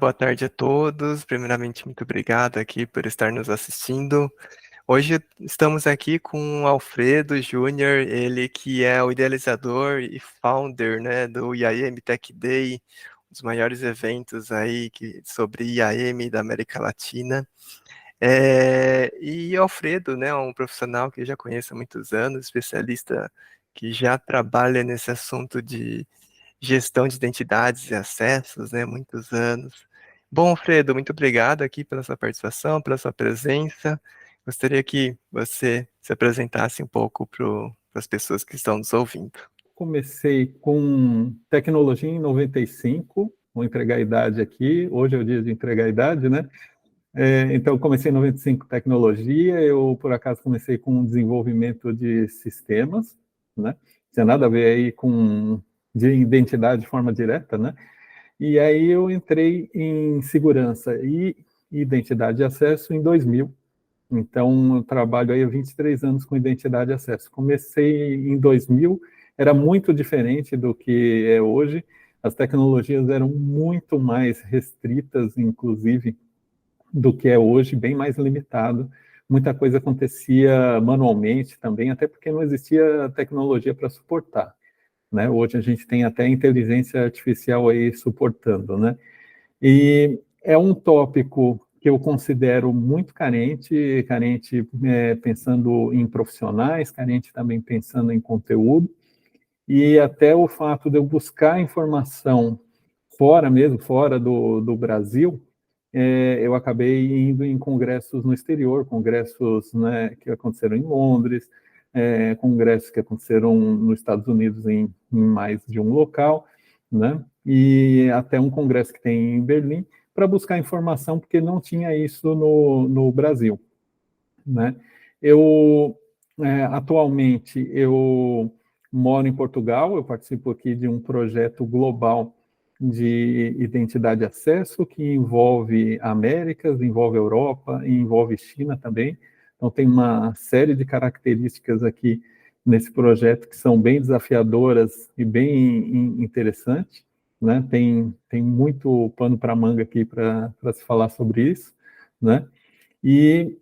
boa tarde a todos. Primeiramente, muito obrigado aqui por estar nos assistindo. Hoje estamos aqui com o Alfredo Júnior, ele que é o idealizador e founder, né, do IAM Tech Day, um dos maiores eventos aí sobre IAM da América Latina. E o Alfredo, né, é um profissional que eu já conheço há muitos anos, especialista que já trabalha nesse assunto de gestão de identidades e acessos, né, muitos anos. Bom, Alfredo, muito obrigado aqui pela sua participação, pela sua presença. Gostaria que você se apresentasse um pouco para as pessoas que estão nos ouvindo. Comecei com tecnologia em 95, vou entregar a idade aqui, hoje é o dia de entregar a idade, né? Então, comecei em 95 tecnologia, eu, por acaso, comecei com desenvolvimento de sistemas, né? Não tinha nada a ver aí com de identidade de forma direta, né? E aí eu entrei em segurança e identidade de acesso em 2000. Então, eu trabalho aí há 23 anos com identidade de acesso. Comecei em 2000, era muito diferente do que é hoje. As tecnologias eram muito mais restritas, inclusive, do que é hoje, bem mais limitado. Muita coisa acontecia manualmente também, até porque não existia tecnologia para suportar, né? Hoje a gente tem até inteligência artificial aí suportando, né? E é um tópico que eu considero muito carente, pensando em profissionais, carente também pensando em conteúdo, e até o fato de eu buscar informação fora mesmo, fora do Brasil, eu acabei indo em congressos no exterior, congressos, né, que aconteceram em Londres, congressos que aconteceram nos Estados Unidos em mais de um local, né, e até um congresso que tem em Berlim, para buscar informação, porque não tinha isso no Brasil, né. Atualmente, eu moro em Portugal, eu participo aqui de um projeto global de identidade e acesso, que envolve Américas, envolve Europa e envolve China também. Então, tem uma série de características aqui nesse projeto que são bem desafiadoras e bem interessantes, né? Tem muito pano para manga aqui para se falar sobre isso, né? E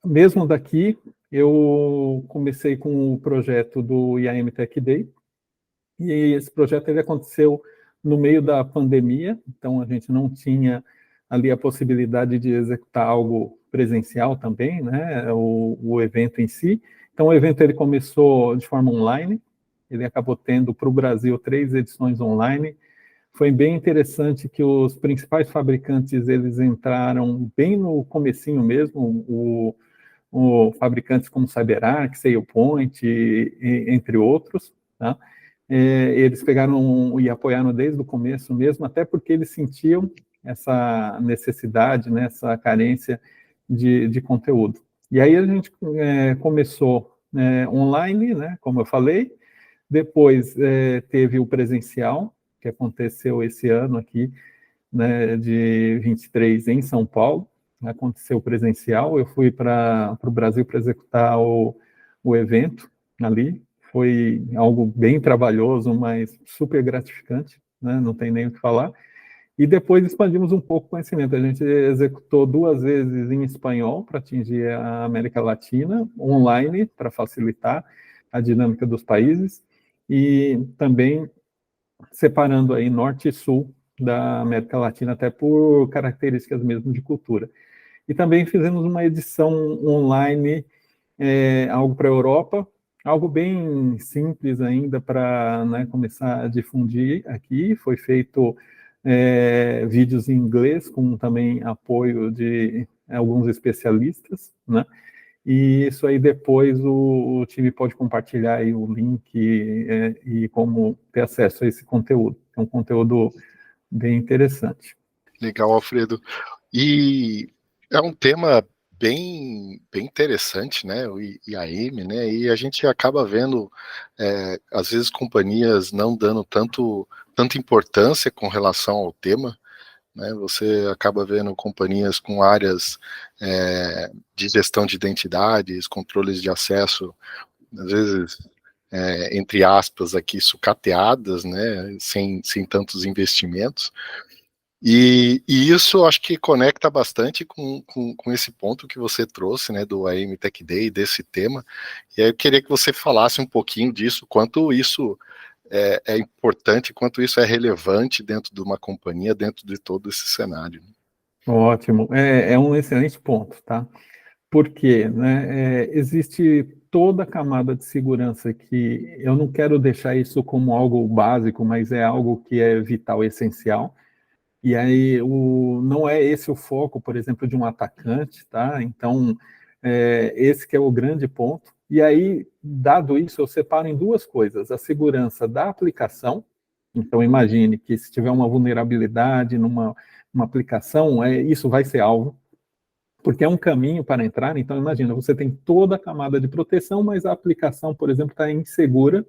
mesmo daqui, eu comecei com o projeto do IAM Tech Day, e esse projeto ele aconteceu no meio da pandemia, então a gente não tinha ali a possibilidade de executar algo presencial também, né, o evento em si. Então o evento ele começou de forma online, ele acabou tendo para o Brasil 3 edições online. Foi bem interessante que os principais fabricantes eles entraram bem no comecinho mesmo, fabricantes como CyberArk, SailPoint, entre outros, tá? Eles pegaram e apoiaram desde o começo mesmo, até porque eles sentiam essa necessidade, né, essa carência de conteúdo. E aí a gente começou online, né, como eu falei, depois teve o presencial, que aconteceu esse ano aqui, né, de 23 em São Paulo, aconteceu presencial, eu fui para o Brasil para executar o evento ali, foi algo bem trabalhoso, mas super gratificante, né, não tem nem o que falar. E depois expandimos um pouco o conhecimento. A gente executou 2 vezes em espanhol para atingir a América Latina, online, para facilitar a dinâmica dos países, e também separando aí norte e sul da América Latina, até por características mesmo de cultura. E também fizemos uma edição online, algo para a Europa, algo bem simples ainda para, né, começar a difundir aqui. Foi feito vídeos em inglês, com também apoio de alguns especialistas, né? E isso aí depois o time pode compartilhar aí o link e como ter acesso a esse conteúdo. É um conteúdo bem interessante. Legal, Alfredo. E é um tema bem interessante, né, o IAM, né, e a gente acaba vendo, às vezes, companhias não dando tanta importância com relação ao tema, né, você acaba vendo companhias com áreas de gestão de identidades, controles de acesso, às vezes, entre aspas, aqui, sucateadas, né, sem tantos investimentos. E isso eu acho que conecta bastante com esse ponto que você trouxe, né, do AM Tech Day, desse tema. E aí eu queria que você falasse um pouquinho disso, quanto isso é importante, quanto isso é relevante dentro de uma companhia, dentro de todo esse cenário. Ótimo, é um excelente ponto, tá? Porque, né, existe toda a camada de segurança que eu não quero deixar isso como algo básico, mas é algo que é vital, essencial. E aí não é esse o foco, por exemplo, de um atacante, tá? Então, esse que é o grande ponto. E aí, dado isso, eu separo em duas coisas: a segurança da aplicação. Então, imagine que se tiver uma vulnerabilidade numa uma aplicação, isso vai ser alvo, porque é um caminho para entrar. Então, imagina, você tem toda a camada de proteção, mas a aplicação, por exemplo, está insegura.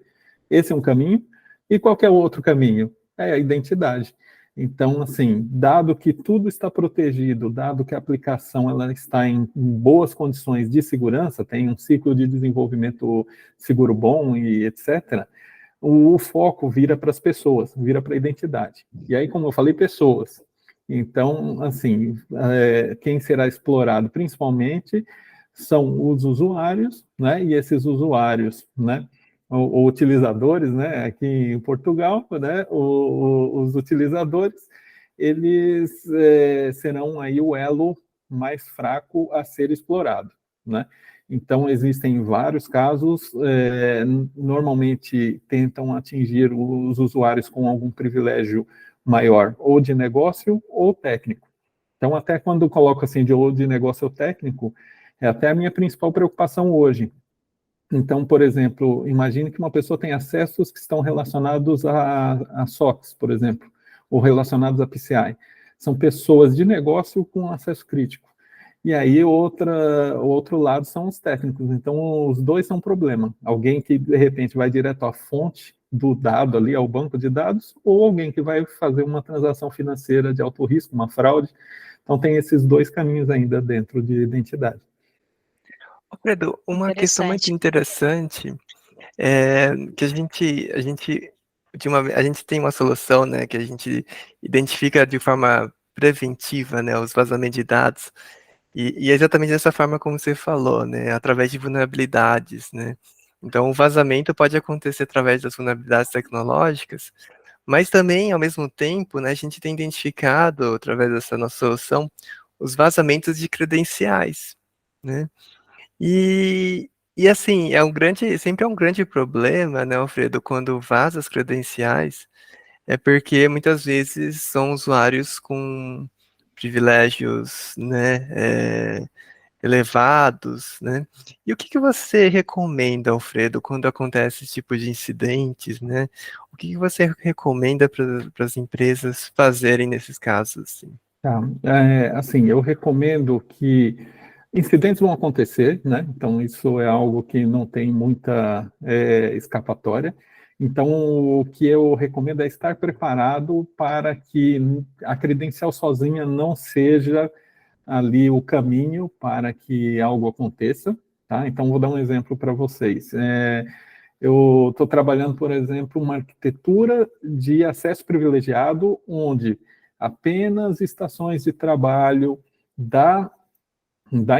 Esse é um caminho. E qual que é o outro caminho? É a identidade. Então, assim, dado que tudo está protegido, dado que a aplicação ela está em boas condições de segurança, tem um ciclo de desenvolvimento seguro bom e etc., o foco vira para as pessoas, vira para a identidade. E aí, como eu falei, pessoas. Então, assim, quem será explorado principalmente são os usuários, né? E esses usuários, né? Ou utilizadores, né? Aqui em Portugal, né? Os utilizadores, eles serão aí o elo mais fraco a ser explorado, né? Então, existem vários casos, normalmente tentam atingir os usuários com algum privilégio maior, ou de negócio ou técnico. Então, até quando eu coloco assim ou de negócio ou técnico, é até a minha principal preocupação hoje. Então, por exemplo, imagine que uma pessoa tem acessos que estão relacionados a SOCs, por exemplo, ou relacionados a PCI. São pessoas de negócio com acesso crítico. E aí, outro lado são os técnicos. Então, os dois são um problema. Alguém que, de repente, vai direto à fonte do dado ali, ao banco de dados, ou alguém que vai fazer uma transação financeira de alto risco, uma fraude. Então, tem esses dois caminhos ainda dentro de identidade. Alfredo, uma questão muito interessante é que a gente tem uma solução, né, que a gente identifica de forma preventiva, né, os vazamentos de dados, e é exatamente dessa forma como você falou, né, através de vulnerabilidades, né. Então, o vazamento pode acontecer através das vulnerabilidades tecnológicas, mas também, ao mesmo tempo, né, a gente tem identificado, através dessa nossa solução, os vazamentos de credenciais, né. E assim, sempre é um grande problema, né, Alfredo, quando vaza as credenciais, é porque muitas vezes são usuários com privilégios, né, elevados, né? E o que que você recomenda, Alfredo, quando acontece esse tipo de incidentes, né? O que que você recomenda para as empresas fazerem nesses casos, assim? Tá. Assim, eu recomendo que incidentes vão acontecer, né? Então, isso é algo que não tem muita escapatória. Então, o que eu recomendo é estar preparado para que a credencial sozinha não seja ali o caminho para que algo aconteça, tá? Então, vou dar um exemplo para vocês. Eu estou trabalhando, por exemplo, uma arquitetura de acesso privilegiado, onde apenas estações de trabalho da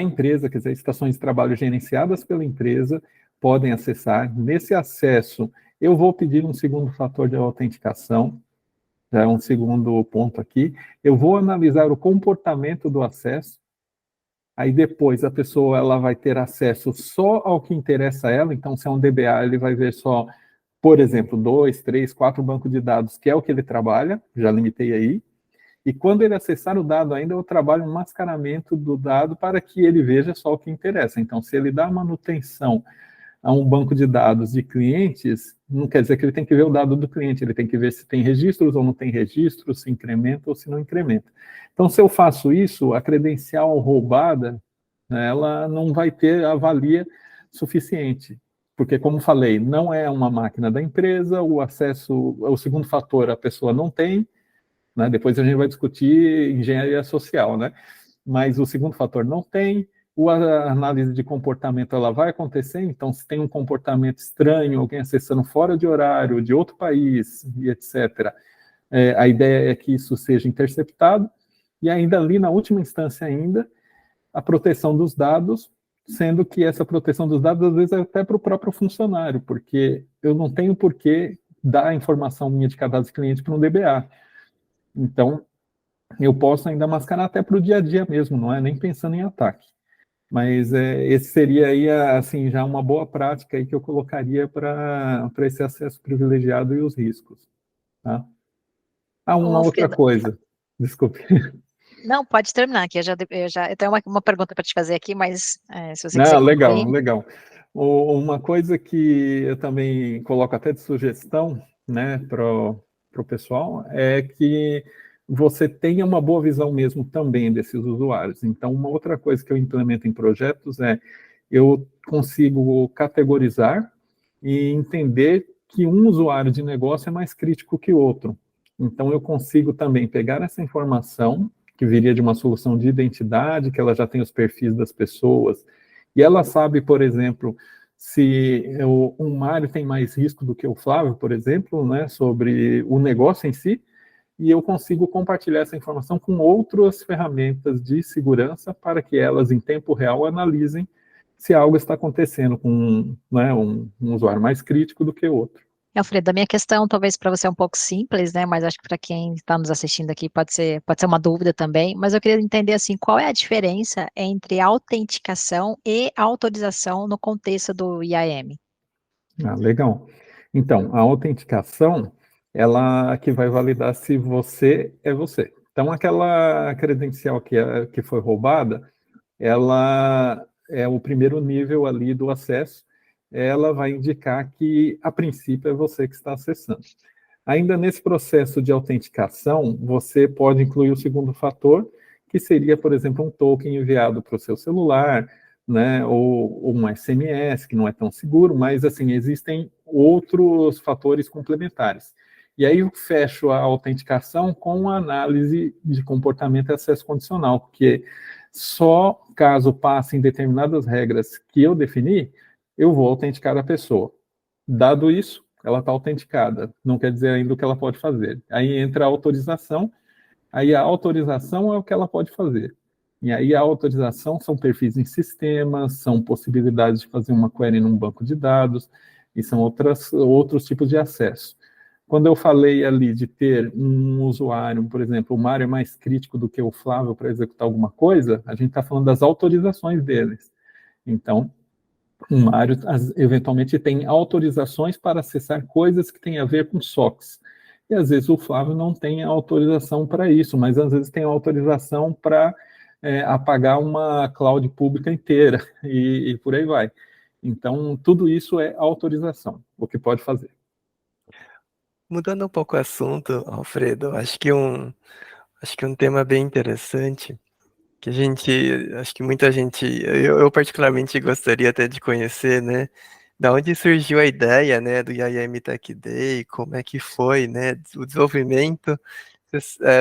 empresa, quer dizer, estações de trabalho gerenciadas pela empresa, podem acessar. Nesse acesso, eu vou pedir um segundo fator de autenticação, já é um segundo ponto aqui. Eu vou analisar o comportamento do acesso. Aí depois a pessoa ela vai ter acesso só ao que interessa a ela. Então, se é um DBA, ele vai ver só, por exemplo, 2, 3, 4 bancos de dados, que é o que ele trabalha, já limitei aí. E quando ele acessar o dado ainda, eu trabalho um mascaramento do dado para que ele veja só o que interessa. Então, se ele dá manutenção a um banco de dados de clientes, não quer dizer que ele tem que ver o dado do cliente, ele tem que ver se tem registros ou não tem registros, se incrementa ou se não incrementa. Então, se eu faço isso, a credencial roubada, né, ela não vai ter a valia suficiente. Porque, como falei, não é uma máquina da empresa, o acesso, o segundo fator a pessoa não tem, né? Depois a gente vai discutir engenharia social, né? Mas o segundo fator não tem, a análise de comportamento ela vai acontecer, então se tem um comportamento estranho, alguém acessando fora de horário, de outro país, e etc., A ideia é que isso seja interceptado, e ainda ali, na última instância ainda, a proteção dos dados, sendo que essa proteção dos dados, às vezes, é até para o próprio funcionário, porque eu não tenho por que dar a informação minha de cadastro de cliente para um DBA. Então, eu posso ainda mascarar até para o dia a dia mesmo, não é nem pensando em ataque. Mas esse seria aí, assim, já uma boa prática aí que eu colocaria para esse acesso privilegiado e os riscos. Tá? Uma outra coisa, desculpe. Não, pode terminar, que eu tenho uma pergunta para te fazer aqui, mas se você quiser Não, legal, concluir. legal. Uma coisa que eu também coloco até de sugestão, né, para o pessoal, é que você tenha uma boa visão mesmo também desses usuários. Então, uma outra coisa que eu implemento em projetos é eu consigo categorizar e entender que um usuário de negócio é mais crítico que outro. Então, eu consigo também pegar essa informação, que viria de uma solução de identidade, que ela já tem os perfis das pessoas, e ela sabe, por exemplo, se o Mário tem mais risco do que o Flávio, por exemplo, né, sobre o negócio em si, e eu consigo compartilhar essa informação com outras ferramentas de segurança para que elas, em tempo real, analisem se algo está acontecendo com, né, um usuário mais crítico do que outro. Alfredo, a minha questão talvez para você é um pouco simples, né? Mas acho que para quem está nos assistindo aqui pode ser uma dúvida também. Mas eu queria entender assim, qual é a diferença entre autenticação e autorização no contexto do IAM? Legal. Então, a autenticação, ela que vai validar se você é você. Então, aquela credencial que foi roubada, ela é o primeiro nível ali do acesso, ela vai indicar que, a princípio, é você que está acessando. Ainda nesse processo de autenticação, você pode incluir o segundo fator, que seria, por exemplo, um token enviado para o seu celular, né, ou um SMS, que não é tão seguro, mas, assim, existem outros fatores complementares. E aí eu fecho a autenticação com a análise de comportamento e acesso condicional, porque só caso passem determinadas regras que eu defini, eu vou autenticar a pessoa. Dado isso, ela está autenticada, não quer dizer ainda o que ela pode fazer. Aí entra a autorização, aí a autorização é o que ela pode fazer. E aí a autorização são perfis em sistemas, são possibilidades de fazer uma query num banco de dados, e são outros tipos de acesso. Quando eu falei ali de ter um usuário, por exemplo, o Mário é mais crítico do que o Flávio para executar alguma coisa, a gente está falando das autorizações deles. Então, o Mário eventualmente tem autorizações para acessar coisas que têm a ver com SOCs. E às vezes o Flávio não tem autorização para isso, mas às vezes tem autorização para apagar uma cloud pública inteira e por aí vai. Então, tudo isso é autorização, o que pode fazer. Mudando um pouco o assunto, Alfredo, acho que um tema bem interessante, que acho que muita gente, eu particularmente gostaria até de conhecer, né, da onde surgiu a ideia, né, do IAM Tech Day, como é que foi, né, o desenvolvimento.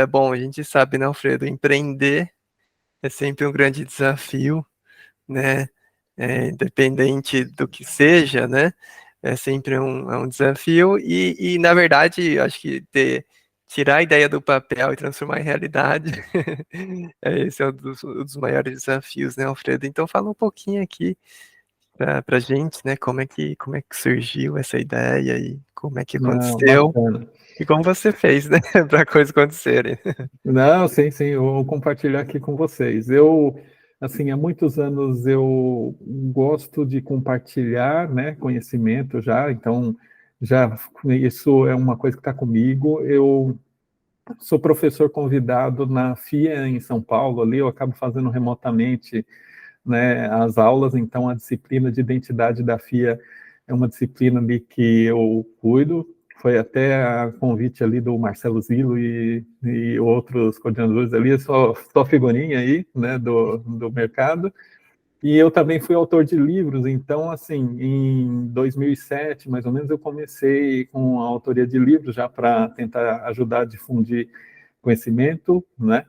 Bom, a gente sabe, né, Alfredo, empreender é sempre um grande desafio, né, independente do que seja, né, é sempre um desafio e, na verdade, acho que tirar a ideia do papel e transformar em realidade, esse é um dos maiores desafios, né, Alfredo? Então fala um pouquinho aqui para a gente, né, como é que surgiu essa ideia e como é que aconteceu Bacana. e como você fez, né, para coisas acontecerem. Não, sim, eu vou compartilhar aqui com vocês. Eu, assim, há muitos anos eu gosto de compartilhar, né, conhecimento já, então, já isso é uma coisa que está comigo. Eu sou professor convidado na FIA em São Paulo, ali eu acabo fazendo remotamente, né, as aulas, então a disciplina de identidade da FIA é uma disciplina ali que eu cuido, foi até a convite ali do Marcelo Zillo e outros coordenadores ali, só figurinha aí, né, do mercado, e eu também fui autor de livros, então, assim, em 2007, mais ou menos, eu comecei com a autoria de livros já para tentar ajudar a difundir conhecimento, né?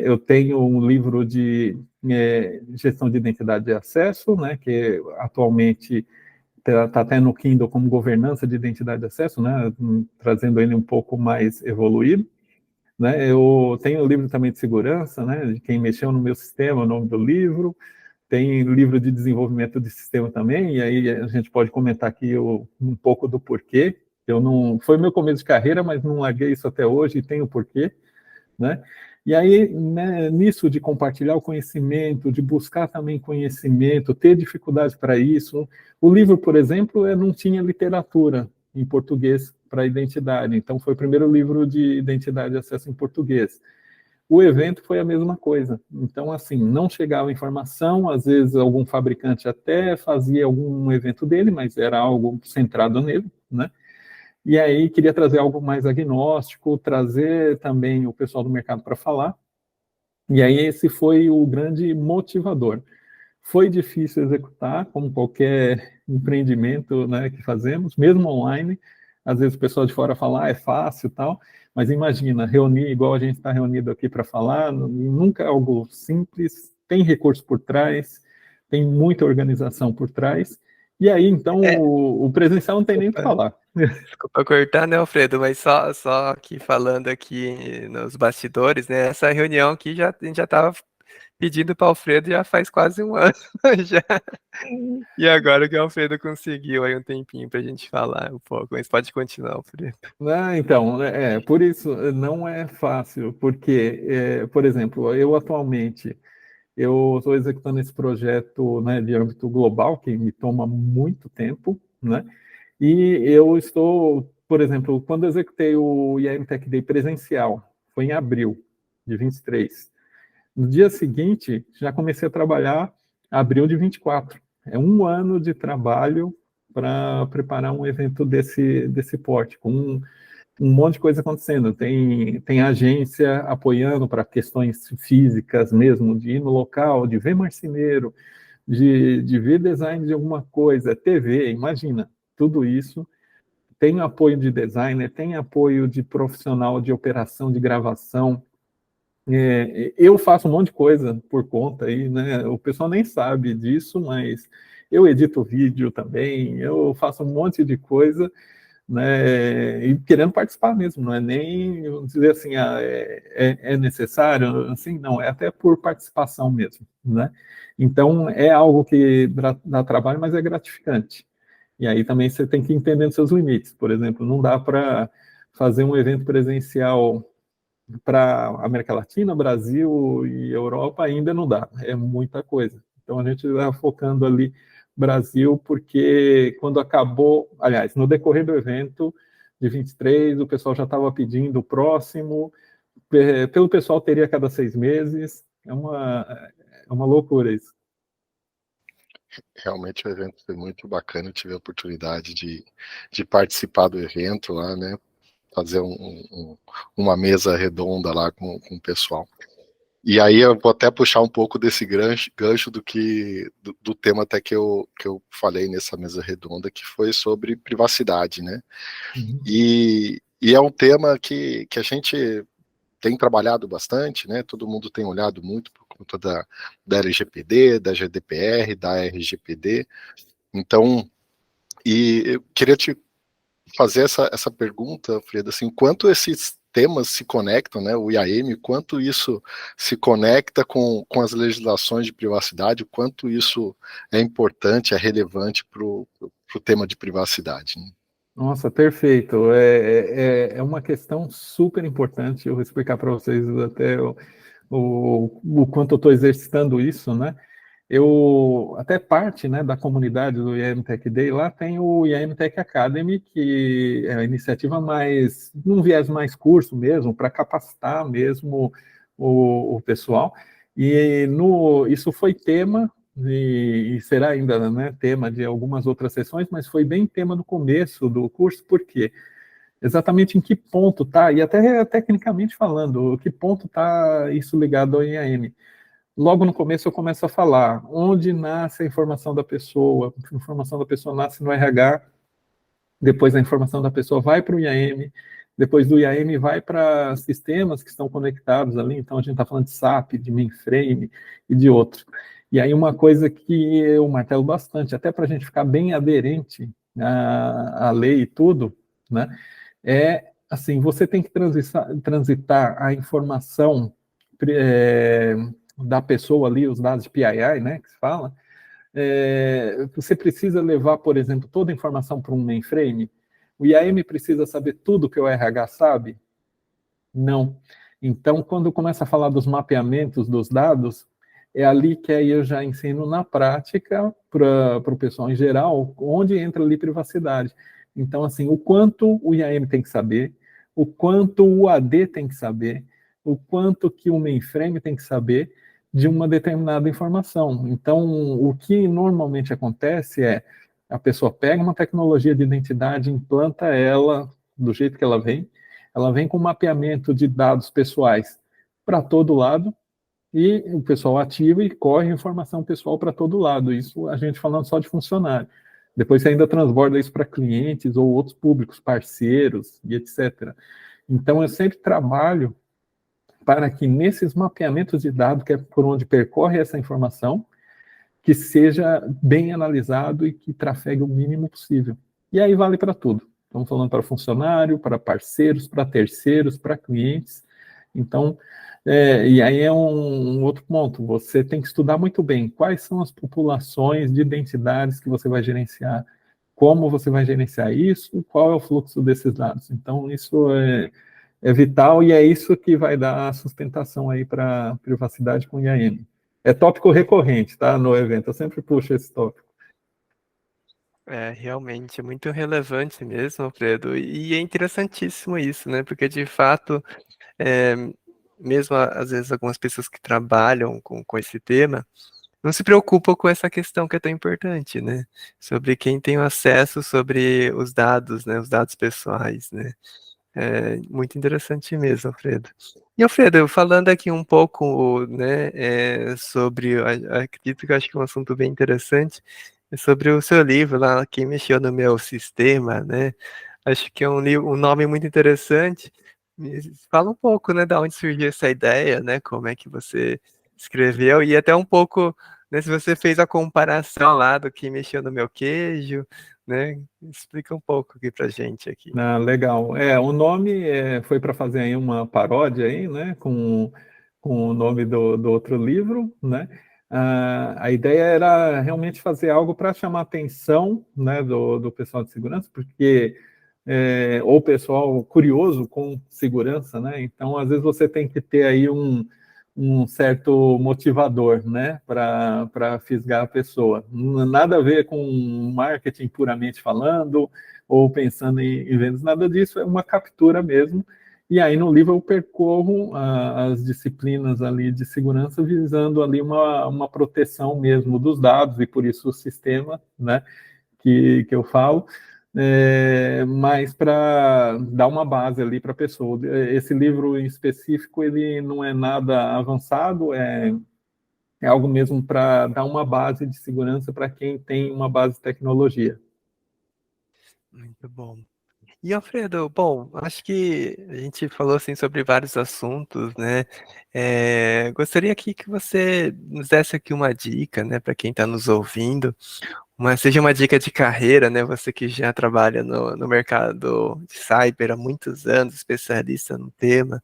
Eu tenho um livro de gestão de identidade de acesso, né, que atualmente está até no Kindle como governança de identidade de acesso, né, trazendo ele um pouco mais evoluído. Né, eu tenho o livro também de segurança, né, de quem mexeu no meu sistema, o nome do livro. Tem livro de desenvolvimento de sistema também, e aí a gente pode comentar aqui um pouco do porquê. Eu não, foi meu começo de carreira, mas não larguei isso até hoje e tenho porquê, né? E aí, né, nisso de compartilhar o conhecimento, de buscar também conhecimento, ter dificuldade para isso. O livro, por exemplo, não tinha literatura em português para identidade, então foi o primeiro livro de identidade e acesso em português. O evento foi a mesma coisa. Então, assim, não chegava informação, às vezes algum fabricante até fazia algum evento dele, mas era algo centrado nele, né? E aí queria trazer algo mais agnóstico, trazer também o pessoal do mercado para falar. E aí esse foi o grande motivador. Foi difícil executar, como qualquer empreendimento, né, que fazemos, mesmo online. Às vezes o pessoal de fora fala, é fácil e tal, mas imagina, reunir igual a gente está reunido aqui para falar, nunca é algo simples, tem recurso por trás, tem muita organização por trás, e aí, então, o presencial não tem nem o que falar. Desculpa cortar, né, Alfredo, mas só aqui falando aqui nos bastidores, né, essa reunião aqui a gente já estava pedindo para o Alfredo já faz quase um ano já. E agora que o Alfredo conseguiu aí um tempinho para a gente falar um pouco, mas pode continuar, Alfredo. Então, por isso não é fácil, porque, por exemplo, eu atualmente eu estou executando esse projeto, né, de âmbito global, que me toma muito tempo, né? E eu estou, por exemplo, quando eu executei o IAM Tech Day presencial, foi em abril de 23. No dia seguinte, já comecei a trabalhar abril de 24. É um ano de trabalho para preparar um evento desse porte, com um monte de coisa acontecendo. Tem agência apoiando para questões físicas mesmo, de ir no local, de ver marceneiro, de ver design de alguma coisa, TV, imagina, tudo isso. Tem apoio de designer, tem apoio de profissional de operação, de gravação. Eu faço um monte de coisa por conta aí, né? O pessoal nem sabe disso, mas eu edito vídeo também, eu faço um monte de coisa, né, e querendo participar mesmo, não é nem dizer assim, é necessário, assim, não, é até por participação mesmo, né? Então, é algo que dá trabalho, mas é gratificante. E aí também você tem que ir entendendo seus limites. Por exemplo, não dá para fazer um evento presencial para América Latina, Brasil e Europa, ainda não dá, é muita coisa. Então, a gente está focando ali Brasil, porque quando acabou, aliás, no decorrer do evento de 23, o pessoal já estava pedindo o próximo, pelo pessoal teria a cada 6 meses, é uma loucura isso. Realmente o evento foi muito bacana, eu tive a oportunidade de participar do evento lá, né, fazer uma mesa redonda lá com o pessoal. E aí eu vou até puxar um pouco desse gancho do tema até que eu falei nessa mesa redonda, que foi sobre privacidade, né? Uhum. E é um tema que a gente tem trabalhado bastante, né? Todo mundo tem olhado muito por conta da LGPD, da GDPR, da RGPD. Então, e eu queria te fazer essa pergunta, Freda, assim, quanto esses temas se conectam, né, o IAM, quanto isso se conecta com as legislações de privacidade, o quanto isso é importante, é relevante para o tema de privacidade, né? Nossa, perfeito. É uma questão super importante. Eu vou explicar para vocês até o quanto eu estou exercitando isso, né? Eu, até parte, né, da comunidade do IAM Tech Day, lá tem o IAM Tech Academy, que é a iniciativa mais, num viés mais curso mesmo, para capacitar mesmo o pessoal. E isso foi tema, e será ainda, né, tema de algumas outras sessões, mas foi bem tema no começo do curso, por quê? Exatamente em que ponto está, e até tecnicamente falando, que ponto está isso ligado ao IAM. Logo no começo eu começo a falar onde nasce a informação da pessoa. A informação da pessoa nasce no RH, depois a informação da pessoa vai para o IAM, depois do IAM vai para sistemas que estão conectados ali, então a gente está falando de SAP, de mainframe e de outros. E aí uma coisa que eu martelo bastante, até para a gente ficar bem aderente à lei e tudo, né, é assim, você tem que transitar a informação da pessoa ali, os dados de PII, né, que se fala, você precisa levar, por exemplo, toda a informação para um mainframe. O IAM precisa saber tudo que o RH sabe? Não. Então, quando começa a falar dos mapeamentos dos dados, é ali que aí eu já ensino na prática para o pessoal em geral, onde entra ali privacidade. Então, assim, o quanto o IAM tem que saber, o quanto o AD tem que saber, o quanto que o mainframe tem que saber de uma determinada informação. Então, o que normalmente acontece é a pessoa pega uma tecnologia de identidade, implanta ela do jeito que ela vem com mapeamento de dados pessoais para todo lado, e o pessoal ativa e corre informação pessoal para todo lado. Isso a gente falando só de funcionário. Depois você ainda transborda isso para clientes ou outros públicos, parceiros e etc. Então, eu sempre trabalho para que nesses mapeamentos de dados, que é por onde percorre essa informação, que seja bem analisado e que trafegue o mínimo possível. E aí vale para tudo. Estamos falando para funcionário, para parceiros, para terceiros, para clientes. Então, e aí é um outro ponto. Você tem que estudar muito bem quais são as populações de identidades que você vai gerenciar, como você vai gerenciar isso, qual é o fluxo desses dados. Então, isso é vital e é isso que vai dar a sustentação aí para a privacidade com IAM. É tópico recorrente, tá, no evento, eu sempre puxo esse tópico. Realmente, é muito relevante mesmo, Alfredo, e é interessantíssimo isso, né, porque de fato, é, mesmo às vezes algumas pessoas que trabalham com esse tema, não se preocupam com essa questão que é tão importante, né, sobre quem tem o acesso sobre os dados, né, os dados pessoais, né. É muito interessante mesmo, Alfredo. E, Alfredo, falando aqui um pouco, né, sobre, acredito que eu acho que é um assunto bem interessante, é sobre o seu livro lá, Quem Mexeu no Meu Sistema, né? Acho que é um nome muito interessante. Me fala um pouco, né, da onde surgiu essa ideia, né? Como é que você escreveu e até um pouco, né, se você fez a comparação lá do Quem Mexeu no Meu Queijo, né? Explica um pouco aqui pra gente aqui. Ah, legal. O nome foi para fazer aí uma paródia aí, né, com o nome do outro livro, né? A ideia era realmente fazer algo para chamar a atenção, né, do pessoal de segurança, porque ou pessoal curioso com segurança, né? Então, às vezes você tem que ter aí um certo motivador, né, para fisgar a pessoa. Nada a ver com marketing puramente falando, ou pensando em vendas, nada disso, é uma captura mesmo. E aí no livro eu percorro as disciplinas ali de segurança visando ali uma proteção mesmo dos dados, e por isso o sistema, né, que eu falo, mas para dar uma base ali para a pessoa. Esse livro em específico, ele não é nada avançado, é algo mesmo para dar uma base de segurança para quem tem uma base de tecnologia. Muito bom. E, Alfredo, bom, acho que a gente falou assim sobre vários assuntos, né? Gostaria aqui que você nos desse aqui uma dica, né, para quem está nos ouvindo, seja uma dica de carreira, né? Você que já trabalha no mercado de cyber há muitos anos, especialista no tema.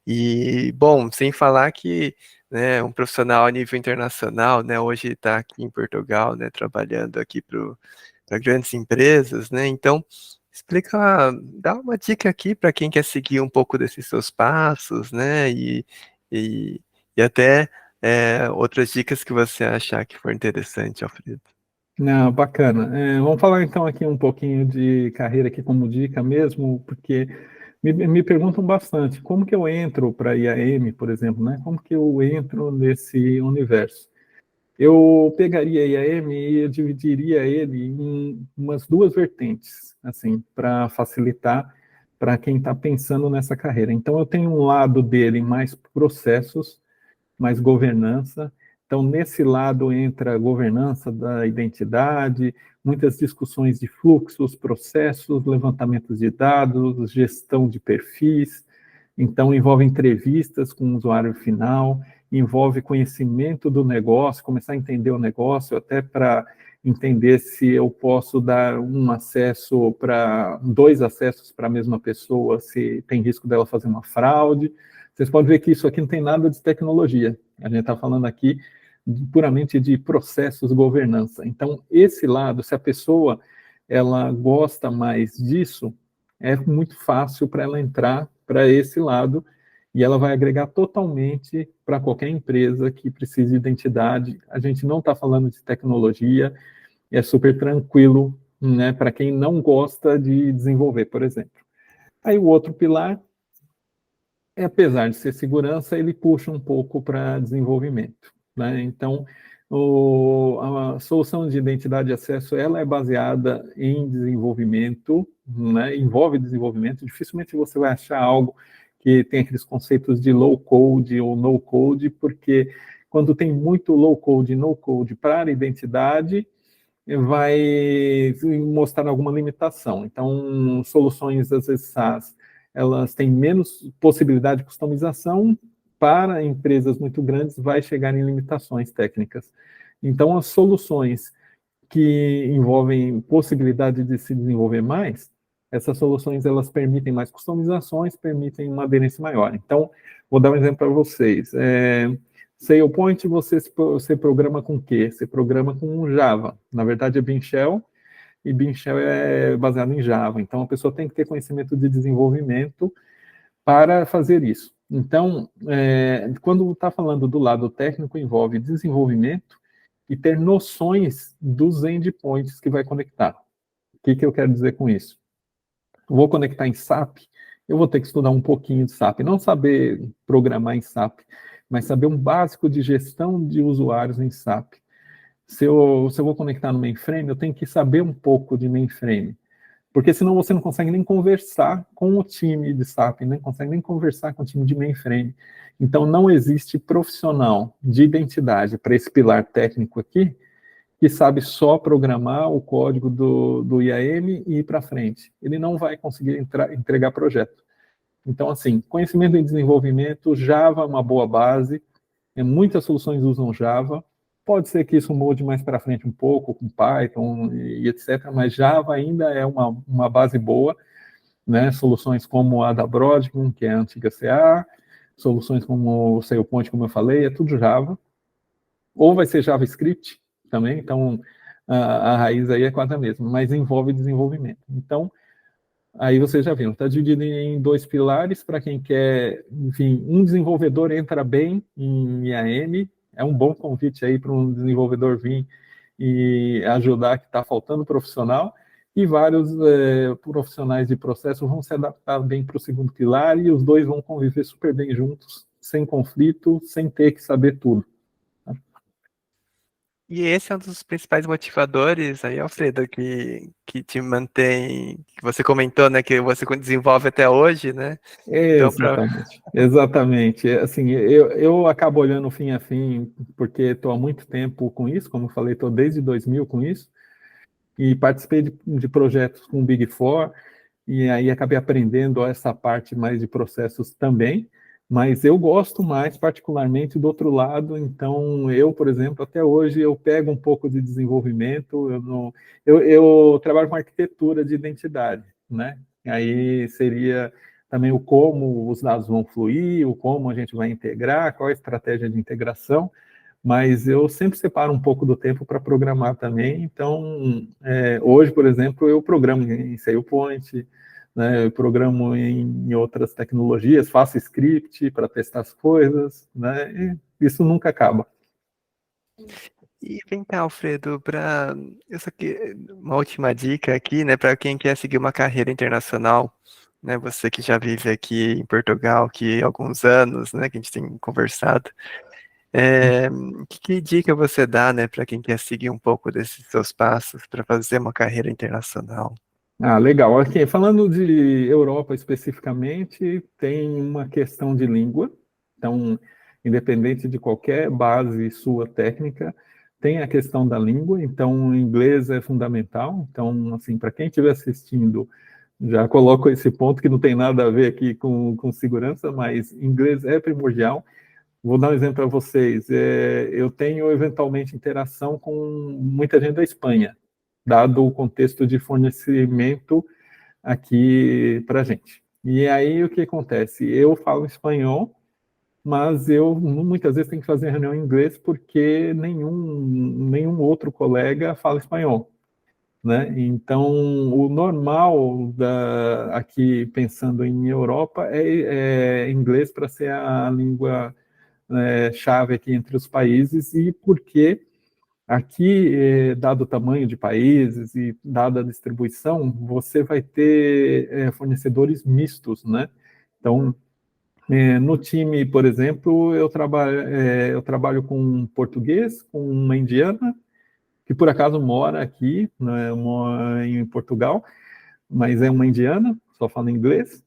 E, bom, sem falar que, né, um profissional a nível internacional, né, hoje está aqui em Portugal, né, trabalhando aqui para grandes empresas, né? Então, dá uma dica aqui para quem quer seguir um pouco desses seus passos, né? E, e até outras dicas que você achar que for interessante, Alfredo. Não, bacana. Vamos falar então aqui um pouquinho de carreira aqui como dica mesmo, porque me perguntam bastante como que eu entro para IAM, por exemplo, né? Como que eu entro nesse universo? Eu pegaria IAM e eu dividiria ele em umas duas vertentes, assim, para facilitar para quem está pensando nessa carreira. Então, eu tenho um lado dele mais processos, mais governança. Então, nesse lado entra a governança da identidade, muitas discussões de fluxos, processos, levantamentos de dados, gestão de perfis. Então, envolve entrevistas com o usuário final. envolve conhecimento do negócio, começar a entender o negócio, até para entender se eu posso dar dois acessos para a mesma pessoa, se tem risco dela fazer uma fraude. Vocês podem ver que isso aqui não tem nada de tecnologia. A gente está falando aqui puramente de processos, governança. Então, esse lado, se a pessoa ela gosta mais disso, é muito fácil para ela entrar para esse lado e ela vai agregar totalmente para qualquer empresa que precise de identidade. A gente não está falando de tecnologia, é super tranquilo, né, para quem não gosta de desenvolver, por exemplo. Aí o outro pilar, apesar de ser segurança, ele puxa um pouco para desenvolvimento, né? Então, a solução de identidade e acesso, ela é baseada em desenvolvimento, né? Envolve desenvolvimento. Dificilmente você vai achar algo que tem aqueles conceitos de low code ou no code, porque quando tem muito low code e no code para a identidade, vai mostrar alguma limitação. Então, soluções, às vezes, SaaS, elas têm menos possibilidade de customização, para empresas muito grandes, vai chegar em limitações técnicas. Então, as soluções que envolvem possibilidade de se desenvolver mais, essas soluções, elas permitem mais customizações, permitem uma aderência maior. Então, vou dar um exemplo para vocês. SailPoint, você programa com o quê? Você programa com Java. Na verdade, é Bean Shell, e Bean Shell é baseado em Java. Então, a pessoa tem que ter conhecimento de desenvolvimento para fazer isso. Então, quando está falando do lado técnico, envolve desenvolvimento e ter noções dos endpoints que vai conectar. O que eu quero dizer com isso? Vou conectar em SAP, eu vou ter que estudar um pouquinho de SAP, não saber programar em SAP, mas saber um básico de gestão de usuários em SAP. Se eu vou conectar no mainframe, eu tenho que saber um pouco de mainframe, porque senão você não consegue nem conversar com o time de SAP, não consegue nem conversar com o time de mainframe. Então, não existe profissional de identidade para esse pilar técnico aqui, que sabe só programar o código do IAM e ir para frente. Ele não vai conseguir entregar projeto. Então, assim, conhecimento em desenvolvimento, Java é uma boa base, muitas soluções usam Java, pode ser que isso mude mais para frente um pouco, com Python e etc., mas Java ainda é uma base boa, né? Soluções como a da Broadcom, que é a antiga CA, soluções como o SailPoint, como eu falei, é tudo Java, ou vai ser JavaScript também, então a raiz aí é quase a mesma, mas envolve desenvolvimento. Então, aí vocês já viram, está dividido em dois pilares, para quem quer, enfim, um desenvolvedor entra bem em IAM, é um bom convite aí para um desenvolvedor vir e ajudar, que está faltando profissional, e vários profissionais de processo vão se adaptar bem para o segundo pilar, e os dois vão conviver super bem juntos, sem conflito, sem ter que saber tudo. E esse é um dos principais motivadores aí, Alfredo, que te mantém, que você comentou, né, que você desenvolve até hoje, né? Então, Exatamente. Assim, eu acabo olhando fim a fim, porque estou há muito tempo com isso, como eu falei, estou desde 2000 com isso, e participei de projetos com o Big Four, e aí acabei aprendendo essa parte mais de processos também, mas eu gosto mais particularmente do outro lado, então eu, por exemplo, até hoje eu pego um pouco de desenvolvimento, eu trabalho com arquitetura de identidade, né? Aí seria também o como os dados vão fluir, o como a gente vai integrar, qual a estratégia de integração, mas eu sempre separo um pouco do tempo para programar também, então hoje, por exemplo, eu programo em SailPoint, né, eu programo em outras tecnologias, faço script para testar as coisas, né, e isso nunca acaba. E vem cá, Alfredo, para isso aqui, uma última dica aqui, né, para quem quer seguir uma carreira internacional, né, você que já vive aqui em Portugal aqui há alguns anos, né, que a gente tem conversado, que dica você dá, né, para quem quer seguir um pouco desses seus passos para fazer uma carreira internacional? Ah, legal. Aqui, falando de Europa especificamente, tem uma questão de língua. Então, independente de qualquer base sua técnica, tem a questão da língua. Então, o inglês é fundamental. Então, assim, para quem estiver assistindo, já coloco esse ponto que não tem nada a ver aqui com segurança, mas inglês é primordial. Vou dar um exemplo para vocês. Eu tenho, eventualmente, interação com muita gente da Espanha, dado o contexto de fornecimento aqui para a gente. E aí, o que acontece? Eu falo espanhol, mas eu muitas vezes tenho que fazer reunião em inglês porque nenhum outro colega fala espanhol, né? Então, o normal aqui, pensando em Europa, é inglês para ser a língua chave aqui entre os países, e porque aqui, dado o tamanho de países e dada a distribuição, você vai ter fornecedores mistos, né? Então, no time, por exemplo, eu trabalho com um português, com uma indiana, que por acaso mora aqui, né, mora em Portugal, mas é uma indiana, só fala inglês,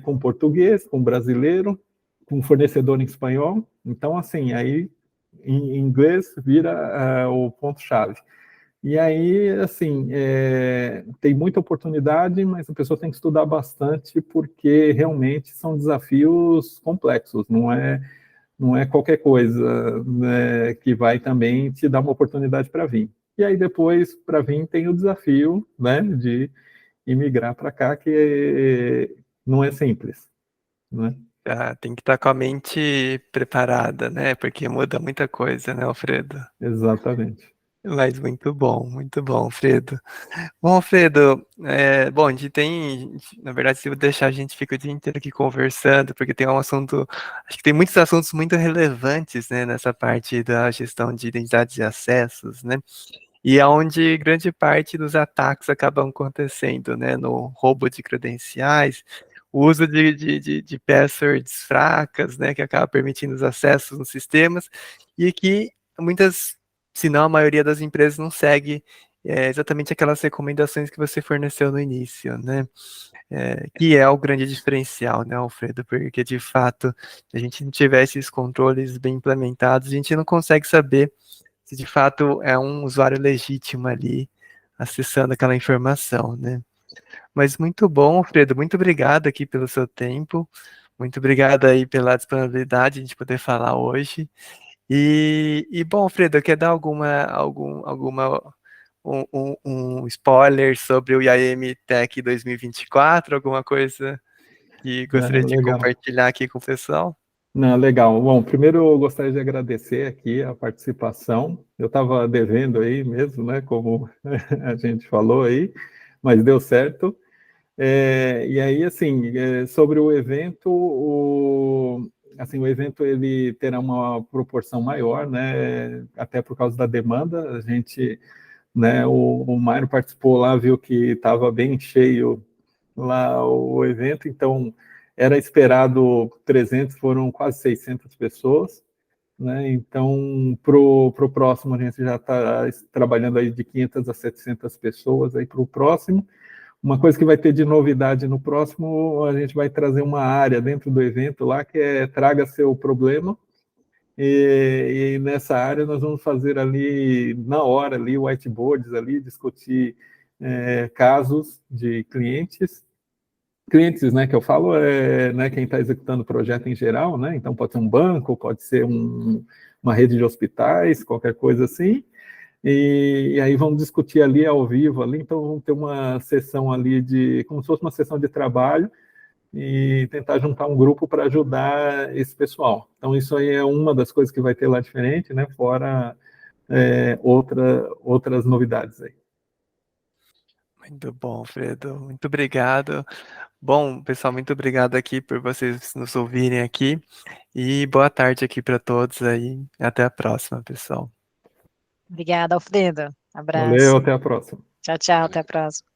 com português, com brasileiro, com fornecedor em espanhol. Então, assim, aí em inglês vira o ponto-chave. E aí, assim, tem muita oportunidade, mas a pessoa tem que estudar bastante, porque realmente são desafios complexos, não é qualquer coisa, né, que vai também te dar uma oportunidade para vir. E aí depois, para vir, tem o desafio, né, de imigrar para cá, que não é simples, né? Tem que estar com a mente preparada, né? Porque muda muita coisa, né, Alfredo? Exatamente. Mas muito bom, Alfredo. Bom, Alfredo, bom, a gente tem, na verdade, se eu deixar, a gente fica o dia inteiro aqui conversando, porque tem um assunto, acho que tem muitos assuntos muito relevantes, né, nessa parte da gestão de identidades e acessos, né? E é onde grande parte dos ataques acabam acontecendo, né? No roubo de credenciais, o uso de passwords fracas, né? Que acaba permitindo os acessos nos sistemas, e que muitas, se não a maioria das empresas, não segue exatamente aquelas recomendações que você forneceu no início, né? Que é o grande diferencial, né, Alfredo? Porque, de fato, se a gente não tiver esses controles bem implementados, a gente não consegue saber se de fato é um usuário legítimo ali acessando aquela informação, né? Mas muito bom, Alfredo, muito obrigado aqui pelo seu tempo, muito obrigado aí pela disponibilidade de a gente poder falar hoje. Bom, Alfredo, quer dar um spoiler sobre o IAM Tech 2024, alguma coisa que gostaria de Legal. compartilhar aqui com o pessoal? Não, legal. Bom, primeiro eu gostaria de agradecer aqui a participação. Eu estava devendo aí mesmo, né, como a gente falou aí, mas deu certo. E aí, assim, sobre o evento, assim, o evento ele terá uma proporção maior, né, até por causa da demanda. A gente, né, o Mário participou lá, viu que estava bem cheio lá o evento, então era esperado 300, foram quase 600 pessoas, né? Então, pro próximo, a gente já está trabalhando aí de 500 a 700 pessoas aí para o próximo. Uma coisa que vai ter de novidade no próximo, a gente vai trazer uma área dentro do evento lá, que é Traga Seu Problema, e nessa área nós vamos fazer ali, na hora, ali, whiteboards ali, discutir casos de clientes, né, que eu falo, né, quem está executando o projeto em geral, né, então pode ser um banco, pode ser uma rede de hospitais, qualquer coisa assim, e aí vamos discutir ali ao vivo, ali, então vamos ter uma sessão ali como se fosse uma sessão de trabalho, e tentar juntar um grupo para ajudar esse pessoal. Então isso aí é uma das coisas que vai ter lá diferente, né, fora outras novidades aí. Muito bom, Alfredo, muito obrigado. Bom, pessoal, muito obrigado aqui por vocês nos ouvirem aqui e boa tarde aqui para todos aí. Até a próxima, pessoal. Obrigada, Alfredo. Valeu, Abraço. até a próxima. Tchau, tchau, até a próxima.